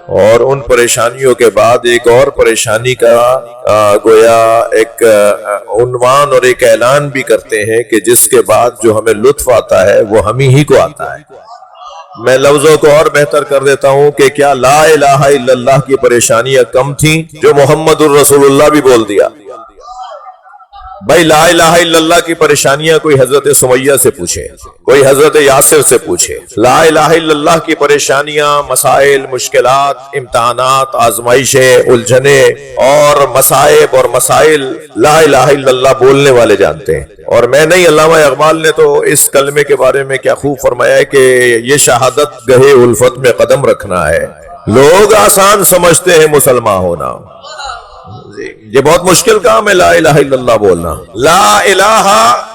اور ان پریشانیوں کے بعد ایک اور پریشانی کا گویا ایک عنوان اور ایک اعلان بھی کرتے ہیں کہ جس کے بعد جو ہمیں لطف آتا ہے وہ ہم ہی کو آتا ہے۔ میں لفظوں کو اور بہتر کر دیتا ہوں کہ کیا لا الہ الا اللہ کی پریشانیاں کم تھیں جو محمد الرسول اللہ بھی بول دیا؟ بھائی لا الہ الا اللہ کی پریشانیاں کوئی حضرت سمیہ سے پوچھے، کوئی حضرت یاسر سے پوچھے۔ لا الہ الا اللہ کی پریشانیاں، مسائل، مشکلات، امتحانات، آزمائشیں، الجھنیں اور مصائب اور مسائل لا الہ الا اللہ بولنے والے جانتے ہیں۔ اور میں نہیں، علامہ اقبال نے تو اس کلمے کے بارے میں کیا خوب فرمایا ہے کہ یہ شہادت گہے الفت میں قدم رکھنا ہے۔ لوگ آسان سمجھتے ہیں مسلمان ہونا، یہ بہت مشکل کام ہے لا الہ الا اللہ بولنا۔ لا الہ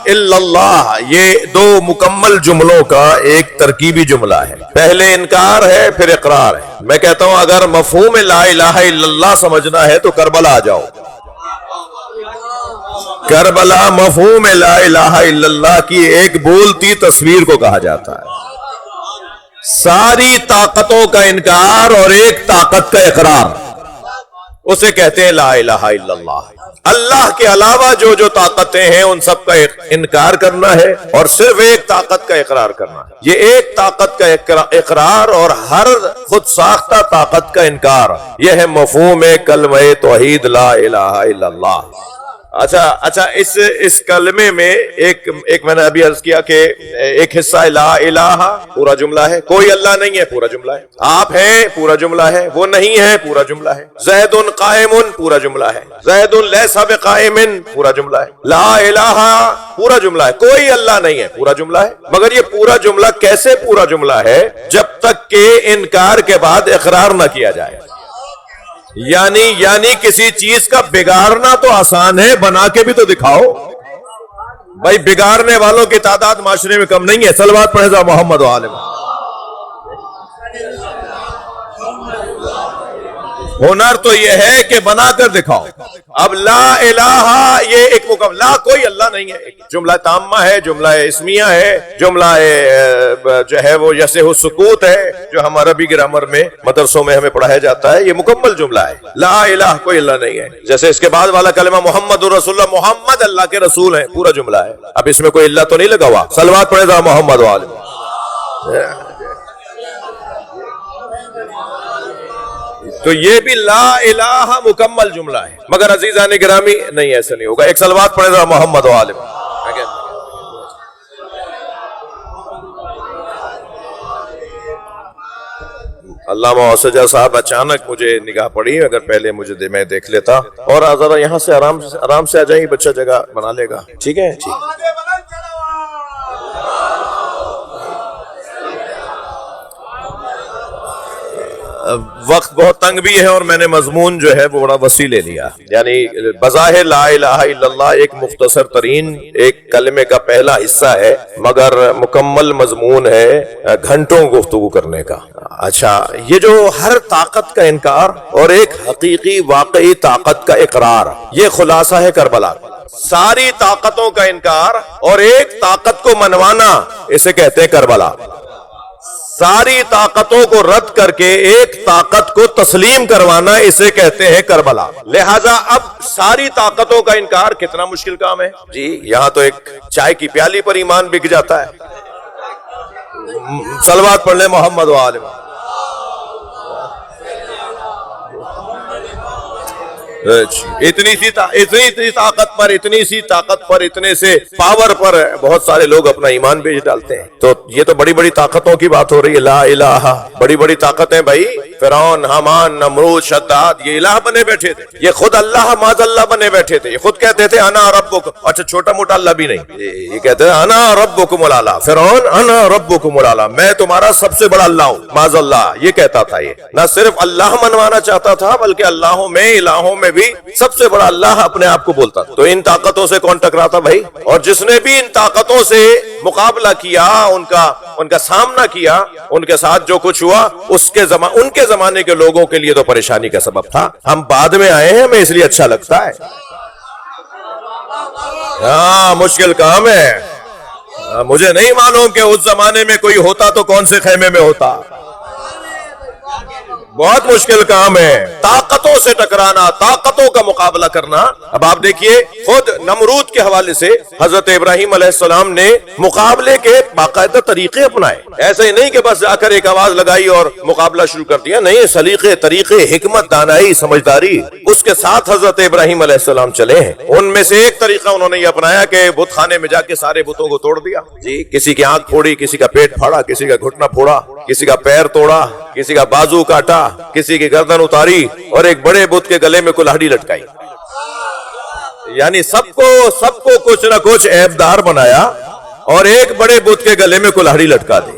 الا اللہ یہ دو مکمل جملوں کا ایک ترکیبی جملہ ہے، پہلے انکار ہے پھر اقرار ہے۔ میں کہتا ہوں اگر مفہوم لا الہ الا اللہ سمجھنا ہے تو کربلا آ جاؤ۔ کربلا مفہوم لا الہ الا اللہ کی ایک بولتی تصویر کو کہا جاتا ہے، ساری طاقتوں کا انکار اور ایک طاقت کا اقرار، اسے کہتے ہیں لا الہ الا اللہ۔ اللہ کے علاوہ جو جو طاقتیں ہیں ان سب کا انکار کرنا ہے اور صرف ایک طاقت کا اقرار کرنا ہے۔ یہ ایک طاقت کا اقرار اور ہر خود ساختہ طاقت کا انکار، یہ ہے مفہوم کلمہ توحید لا الہ الا اللہ۔ اچھا اس کلمے میں ایک میں نے ابھی عرض کیا کہ ایک حصہ لا الہ پورا جملہ ہے، کوئی اللہ نہیں ہے پورا جملہ ہے، آپ ہیں پورا جملہ ہے، وہ نہیں ہے پورا جملہ ہے، زید قائم پورا جملہ ہے، زید لیس بقائم پورا جملہ ہے، لا الہ پورا جملہ ہے، کوئی اللہ نہیں ہے پورا جملہ ہے۔ مگر یہ پورا جملہ کیسے پورا جملہ ہے؟ جب تک کہ انکار کے بعد اقرار نہ کیا جائے۔ یعنی کسی چیز کا بگاڑنا تو آسان ہے، بنا کے بھی تو دکھاؤ۔ بھائی بگاڑنے والوں کی تعداد معاشرے میں کم نہیں ہے، صلوات پڑھیں ذرا محمد و آل محمد۔ ہنر تو یہ ہے کہ بنا کر دکھاؤ۔ اب لا الہ یہ ایک مکمل، لا کوئی اللہ نہیں ہے، جملہ تامہ ہے، جملہ اسمیہ ہے، جملہ جو ہے وہ یصح السکوت ہے جو ہمارا بھی گرامر میں مدرسوں میں ہمیں پڑھایا جاتا ہے، یہ مکمل جملہ ہے۔ لا الہ کوئی اللہ نہیں ہے، جیسے اس کے بعد والا کلمہ محمد الرسول اللہ، محمد اللہ کے رسول ہیں، پورا جملہ ہے۔ اب اس میں کوئی اللہ تو نہیں لگا ہوا، صلوات پڑھیں ذرا محمد و آل محمد۔ تو یہ بھی لا الہ مکمل جملہ ہے، مگر عزیزان گرامی نہیں، ایسا نہیں ہوگا۔ ایک صلوات پڑھیں ذرا محمد و آل محمد۔ علامہ اوسجا صاحب اچانک مجھے نگاہ پڑی، اگر پہلے مجھے میں دیکھ لیتا۔ اور ذرا یہاں سے آرام سے آ جائیں، بچہ جگہ بنا لے گا، ٹھیک ہے؟ ٹھیک۔ وقت بہت تنگ بھی ہے اور میں نے مضمون جو ہے وہ بڑا وسیع لے لیا، یعنی بظاہر لا الہ الا اللہ ایک مختصر ترین ایک کلمے کا پہلا حصہ ہے، مگر مکمل مضمون ہے گھنٹوں گفتگو کرنے کا۔ اچھا، یہ جو ہر طاقت کا انکار اور ایک حقیقی واقعی طاقت کا اقرار، یہ خلاصہ ہے کربلا۔ ساری طاقتوں کا انکار اور ایک طاقت کو منوانا، اسے کہتے ہیں کربلا۔ ساری طاقتوں کو رد کر کے ایک طاقت کو تسلیم کروانا، اسے کہتے ہیں کربلا۔ لہذا اب ساری طاقتوں کا انکار کتنا مشکل کام ہے جی، یہاں تو ایک چائے کی پیالی پر ایمان بک جاتا ہے۔ صلوات پڑھ لیں محمد و آل محمد۔ اتنی سی طاقت پر، اتنی سی طاقت پر، اتنے سے پاور پر بہت سارے لوگ اپنا ایمان بیچ ڈالتے ہیں۔ تو یہ تو بڑی بڑی طاقتوں کی بات ہو رہی ہے، لا الہ بڑی بڑی طاقتیں بھائی، فرعون، حامان، نمرود، شداد، یہ الہ بنے بیٹھے تھے، یہ خود اللہ معاذ اللہ بنے بیٹھے تھے، یہ خود کہتے تھے انا ربکم، اچھا چھوٹا موٹا اللہ بھی نہیں، یہ کہتے ہیں انا ربکم الاعلی، فرعون انا ربکم الاعلی، میں تمہارا سب سے بڑا اللہ ہوں، معاذ اللہ یہ کہتا تھا۔ یہ نہ صرف اللہ منوانا چاہتا تھا بلکہ اللہوں میں، الہوں میں بھی سب سے بڑا اللہ اپنے آپ کو بولتا تھا۔ تو ان طاقتوں سے کون ٹکراتا بھائی؟ اور جس نے بھی ان طاقتوں سے مقابلہ کیا، ان کا سامنا کیا، ان کے ساتھ جو کچھ ہوا، ان کے زمانے کے لوگوں کے لیے تو پریشانی کا سبب تھا۔ ہم بعد میں آئے ہیں، ہمیں اس لیے اچھا لگتا ہے۔ ہاں مشکل کام ہے، مجھے نہیں معلوم کہ اس زمانے میں کوئی ہوتا تو کون سے خیمے میں ہوتا۔ بہت مشکل کام ہے، طاقتوں سے ٹکرانا، طاقتوں کا مقابلہ کرنا۔ اب آپ دیکھیے خود نمرود کے حوالے سے حضرت ابراہیم علیہ السلام نے مقابلے کے باقاعدہ طریقے اپنائے، ایسا ہی نہیں کہ بس جا کر ایک آواز لگائی اور مقابلہ شروع کر دیا، نہیں، سلیقے، طریقے، حکمت، دانائی، سمجھداری، اس کے ساتھ حضرت ابراہیم علیہ السلام چلے ہیں۔ ان میں سے ایک طریقہ انہوں نے یہ اپنایا کہ بت خانے میں جا کے سارے بتوں کو توڑ دیا، جی، کسی کی آنکھ پھوڑی، کسی کا پیٹ پھاڑا، کسی کا گھٹنا پھوڑا، کسی کا پیر توڑا، کسی کا بازو کاٹا، کسی کی گردن اتاری، اور ایک بڑے بت کے گلے میں کلہاڑی لٹکائی، یعنی سب کو کچھ نہ کچھ عیبدار بنایا اور ایک بڑے بت کے گلے میں کلہاڑی لٹکا دی۔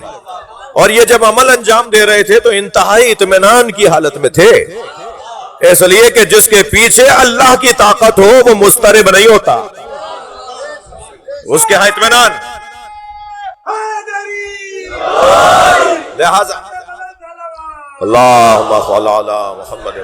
اور یہ جب عمل انجام دے رہے تھے تو انتہائی اطمینان کی حالت میں تھے، اس لیے کہ جس کے پیچھے اللہ کی طاقت ہو وہ مضطرب نہیں ہوتا، اس کے ہاں اطمینان۔ لہذا اللہم صلی علی محمد،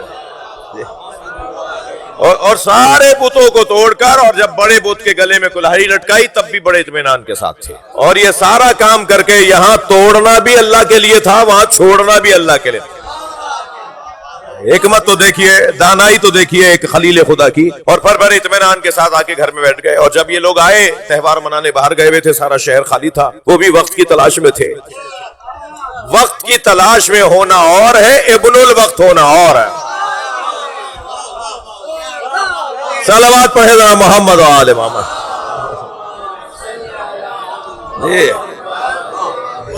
اور سارے بتوں کو توڑ کر، اور جب بڑے بت کے گلے میں کلہاڑی لٹکائی تب بھی بڑے اطمینان کے ساتھ تھے۔ اور یہ سارا کام کر کے یہاں توڑنا بھی اللہ کے لیے تھا، وہاں چھوڑنا بھی اللہ کے لیے تھا۔ حکمت تو دیکھیے، دانائی تو دیکھیے ایک خلیل خدا کی، اور پھر بڑے اطمینان کے ساتھ آ کے گھر میں بیٹھ گئے۔ اور جب یہ لوگ آئے تہوار منانے، باہر گئے ہوئے تھے، سارا شہر خالی تھا، وہ بھی وقت کی تلاش میں تھے۔ وقت کی تلاش میں ہونا اور ہے، ابن الوقت ہونا اور ہے۔ صلوات پڑھے ذرا محمد و آل محمد۔ جی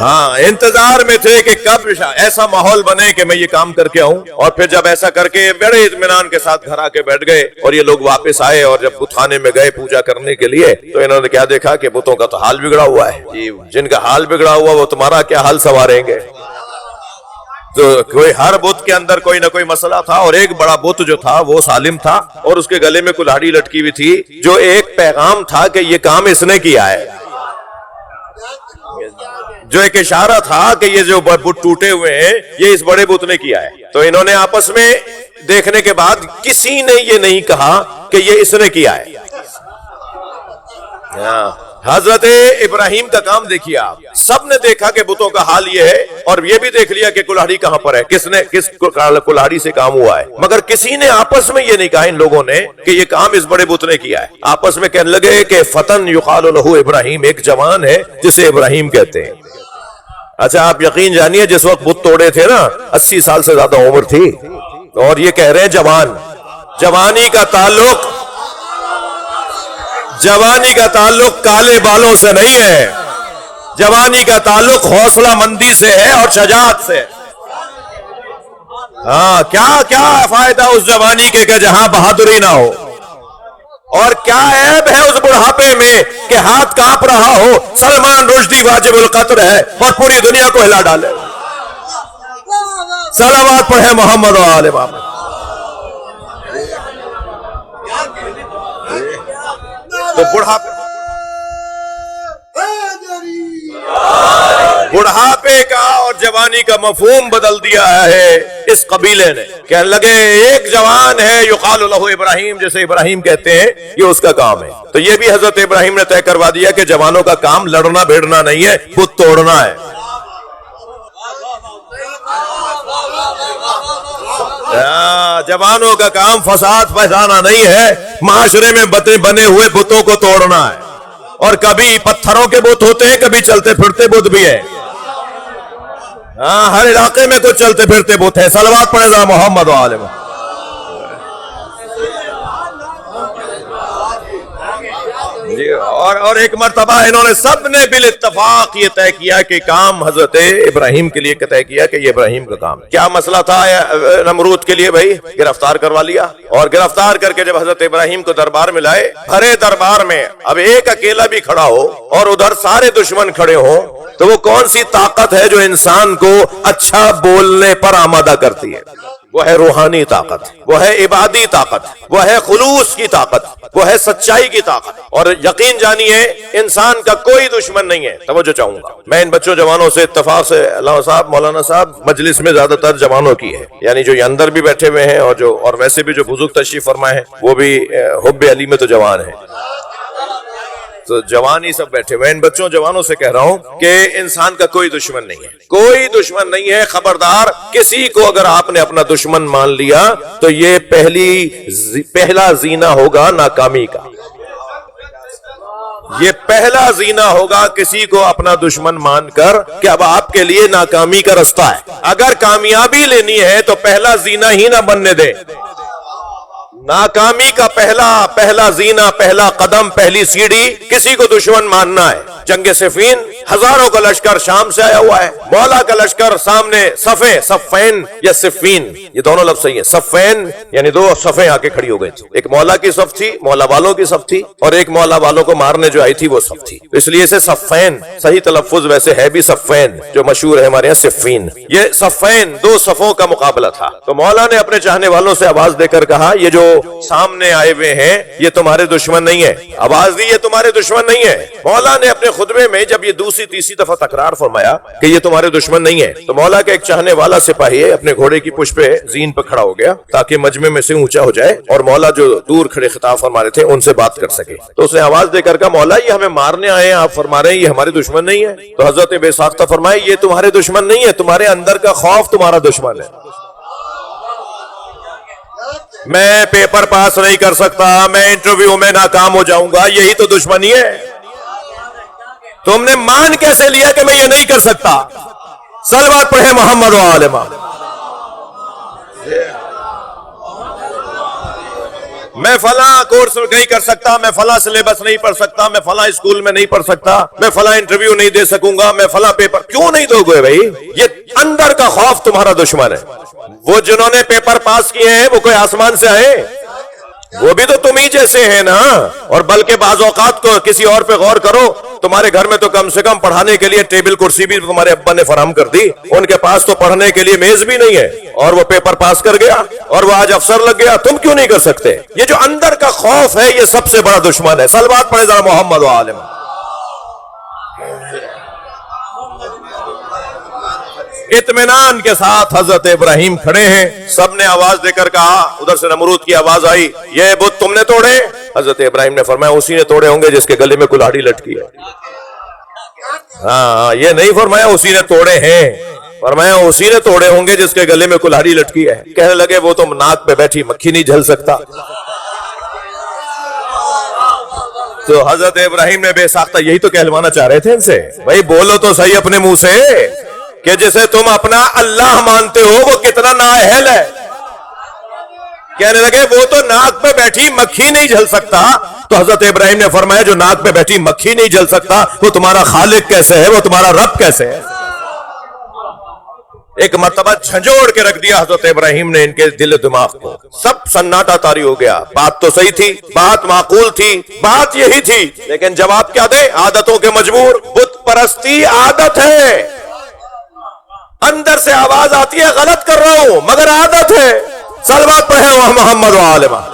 ہاں، انتظار میں تھے کہ کب ایسا ماحول بنے کہ میں یہ کام کر کے آؤں، اور پھر جب ایسا کر کے بڑے اطمینان کے ساتھ گھر آ کے بیٹھ گئے، اور یہ لوگ واپس آئے اور جب بت خانے میں گئے پوجا کرنے کے لیے تو انہوں نے کیا دیکھا کہ بتوں کا تو حال بگڑا ہوا ہے، جی، جن کا حال بگڑا ہوا وہ تمہارا کیا حال سنواریں گے۔ تو کوئی ہر بت کے اندر کوئی نہ کوئی مسئلہ تھا، اور ایک بڑا بت جو تھا وہ سالم تھا، اور اس کے گلے میں کلہاڑی لٹکی ہوئی تھی، جو ایک پیغام تھا کہ یہ کام اس نے کیا ہے، جو ایک اشارہ تھا کہ یہ جو بت ٹوٹے ہوئے ہیں یہ اس بڑے بت نے کیا ہے۔ تو انہوں نے آپس میں دیکھنے کے بعد کسی نے یہ نہیں کہا کہ یہ اس نے کیا ہے۔ حضرت ابراہیم کا کام دیکھیے آپ، سب نے دیکھا کہ بتوں کا حال یہ ہے، اور یہ بھی دیکھ لیا کہ کلہاڑی کہاں پر ہے، کس کلہاڑی سے کام ہوا ہے، مگر کسی نے آپس میں یہ نہیں کہا ان لوگوں نے کہ یہ کام اس بڑے بت نے کیا ہے۔ آپس میں کہنے لگے کہ فتن یقال لہ ابراہیم، ایک جوان ہے جسے ابراہیم کہتے ہیں۔ اچھا آپ یقین جانیے جس وقت بت توڑے تھے نا 80 سال سے زیادہ عمر تھی، اور یہ کہہ رہے ہیں جوان، جوانی کا تعلق کالے بالوں سے نہیں ہے، جوانی کا تعلق حوصلہ مندی سے ہے اور شجاعت سے۔ ہاں، کیا فائدہ اس جوانی کے کہ جہاں بہادری نہ ہو، اور کیا عیب ہے اس بڑھاپے میں کہ ہاتھ کانپ رہا ہو، سلمان رشدی واجب القطر ہے اور پوری دنیا کو ہلا ڈالے۔ صلوات پڑھے محمد و آل محمد۔ تو بڑھاپے کا اور جوانی کا مفہوم بدل دیا ہے اس قبیلے نے، کہنے لگے ایک جوان ہے یقال لہ ابراہیم، جسے ابراہیم کہتے ہیں، یہ اس کا کام ہے۔ تو یہ بھی حضرت ابراہیم نے طے کروا دیا کہ جوانوں کا کام لڑنا بھیڑنا نہیں ہے، بت توڑنا ہے۔ جوانوں کا کام فساد پھیلانا نہیں ہے، معاشرے میں بنے ہوئے بتوں کو توڑنا ہے، اور کبھی پتھروں کے بت ہوتے ہیں، کبھی چلتے پھرتے بت بھی ہے۔ ہاں، ہر علاقے میں کچھ چلتے پھرتے بت ہے۔ صلوات پڑھے ذرا محمد و آل محمد۔ اور ایک مرتبہ انہوں نے سب نے بالاتفاق یہ طے کیا کہ کام حضرت ابراہیم کے لیے طے کیا کہ یہ ابراہیم کا کام ہے۔ کیا مسئلہ تھا نمرود کے لیے؟ بھائی گرفتار کروا لیا، اور گرفتار کر کے جب حضرت ابراہیم کو دربار میں لائے، بھرے دربار میں اب ایک اکیلا بھی کھڑا ہو اور ادھر سارے دشمن کھڑے ہوں، تو وہ کون سی طاقت ہے جو انسان کو اچھا بولنے پر آمادہ کرتی ہے؟ وہ ہے روحانی طاقت، وہ ہے عبادی طاقت، وہ ہے خلوص کی طاقت، وہ ہے سچائی کی طاقت۔ اور یقین جانیے انسان کا کوئی دشمن نہیں ہے۔ توجہ چاہوں گا، میں ان بچوں جوانوں سے اتفاق سے، علامہ صاحب، مولانا صاحب، مجلس میں زیادہ تر جوانوں کی ہے، یعنی جو یہ اندر بھی بیٹھے ہوئے ہیں اور ویسے بھی جو بزرگ تشریف فرمائے ہیں وہ بھی حب علی میں تو جوان ہیں۔ تو جوان ہی سب بیٹھے ہوئے، ان بچوں جوانوں سے کہہ رہا ہوں کہ انسان کا کوئی دشمن نہیں ہے، کوئی دشمن نہیں ہے، خبردار کسی کو اگر آپ نے اپنا دشمن مان لیا تو یہ پہلا زینہ ہوگا ناکامی کا، یہ پہلا زینہ ہوگا کسی کو اپنا دشمن مان کر کہ اب آپ کے لیے ناکامی کا رستہ ہے۔ اگر کامیابی لینی ہے تو پہلا زینہ ہی نہ بننے دے، ناکامی کا پہلا زینہ، پہلا قدم، پہلی سیڑھی کسی کو دشمن ماننا ہے۔ جنگ صفین ہزاروں کا لشکر شام سے آیا ہوا ہے، مولا کا لشکر سامنے، صفین یا صفین یہ دونوں لفظ صحیح ہیں، صفین یعنی دو صفیں آ کے کھڑی ہو گئی تھی، ایک مولا کی صف تھی، مولا والوں کی صف تھی، اور ایک مولا والوں کو مارنے جو آئی تھی وہ صف تھی، اس لیے اسے صفین، صحیح تلفظ ویسے ہے بھی صفین، جو مشہور ہے ہمارے یہاں صفین، یہ صفین دو صفوں کا مقابلہ تھا۔ تو مولا نے اپنے چاہنے والوں سے آواز دے کر کہا یہ جو سامنے آئے ہوئے ہیں یہ تمہارے دشمن نہیں ہے، آواز دی یہ تمہارے دشمن نہیں ہے۔ مولا نے اپنے خطبے میں جب یہ دوسری تیسری دفعہ تکرار فرمایا کہ یہ تمہارے دشمن نہیں ہے، تو مولا کا ایک چاہنے والا سپاہی اپنے گھوڑے کی پشت پہ زین پہ کھڑا ہو گیا تاکہ مجمع میں سے اونچا ہو جائے اور مولا جو دور کھڑے خطاب فرما رہے تھے ان سے بات کر سکے۔ تو اس نے آواز دے کر کہا مولا یہ ہمیں مارنے آئے ہیں، آپ فرما رہے ہیں یہ ہمارے دشمن نہیں ہے؟ تو حضرت بے ساختہ فرمائے یہ تمہارے دشمن نہیں ہے، تمہارے اندر کا خوف تمہارا دشمن ہے۔ میں پیپر پاس نہیں کر سکتا، میں انٹرویو میں ناکام ہو جاؤں گا، یہی تو دشمنی ہے۔ تم نے مان کیسے لیا کہ میں یہ نہیں کر سکتا؟ صلوات پڑھے محمد و آل محمد۔ میں فلاں کورس نہیں کر سکتا، میں فلاں سلیبس نہیں پڑھ سکتا، میں فلاں اسکول میں نہیں پڑھ سکتا، میں فلاں انٹرویو نہیں دے سکوں گا، میں فلاں پیپر کیوں نہیں دو گے بھائی؟ یہ اندر کا خوف تمہارا دشمن ہے۔ وہ جنہوں نے پیپر پاس کیے ہیں وہ کوئی آسمان سے آئے؟ وہ بھی تو تم ہی جیسے ہیں نا۔ اور بلکہ بعض اوقات کو کسی اور پہ غور کرو، تمہارے گھر میں تو کم سے کم پڑھانے کے لیے ٹیبل کرسی بھی تمہارے ابا نے فراہم کر دی، ان کے پاس تو پڑھنے کے لیے میز بھی نہیں ہے، اور وہ پیپر پاس کر گیا اور وہ آج افسر لگ گیا، تم کیوں نہیں کر سکتے؟ یہ جو اندر کا خوف ہے یہ سب سے بڑا دشمن ہے۔ صلوات پڑھے ذرا محمد و آل محمد۔ اطمینان کے ساتھ حضرت ابراہیم کھڑے ہیں، سب نے آواز دے کر کہا، ادھر سے نمرود کی آواز آئی یہ بت تم نے توڑے؟ حضرت ابراہیم نے فرمایا اسی نے توڑے ہوں گے جس کے گلے میں کلہاڑی لٹکی ہے۔ ہاں یہ نہیں فرمایا اسی نے توڑے ہیں، فرمایا اسی نے توڑے ہوں گے جس کے گلے میں کلہاڑی لٹکی ہے۔ کہنے لگے وہ تو ناک پہ بیٹھی مکھی نہیں جھل سکتا۔ تو حضرت ابراہیم نے بے ساختہ یہی تو کہلوانا چاہ رہے تھے ان سے، بھائی بولو تو صحیح اپنے منہ سے کہ جسے تم اپنا اللہ مانتے ہو وہ کتنا نااہل ہے۔ کہنے لگے وہ تو ناک پہ بیٹھی مکھی نہیں جھل سکتا، تو حضرت ابراہیم نے فرمایا جو ناک پہ بیٹھی مکھی نہیں جھل سکتا وہ تمہارا خالق کیسے ہے، وہ تمہارا رب کیسے ہے؟ ایک مرتبہ جھنجھوڑ کے رکھ دیا حضرت ابراہیم نے ان کے دل و دماغ کو، سب سناٹا طاری ہو گیا۔ بات تو صحیح تھی، بات معقول تھی، بات یہی تھی، لیکن جواب کیا دے؟ عادتوں کے مجبور۔ بت پرستی عادت ہے، اندر سے آواز آتی ہے غلط کر رہا ہوں مگر عادت ہے۔ صلوات پڑھے محمد و آل محمد۔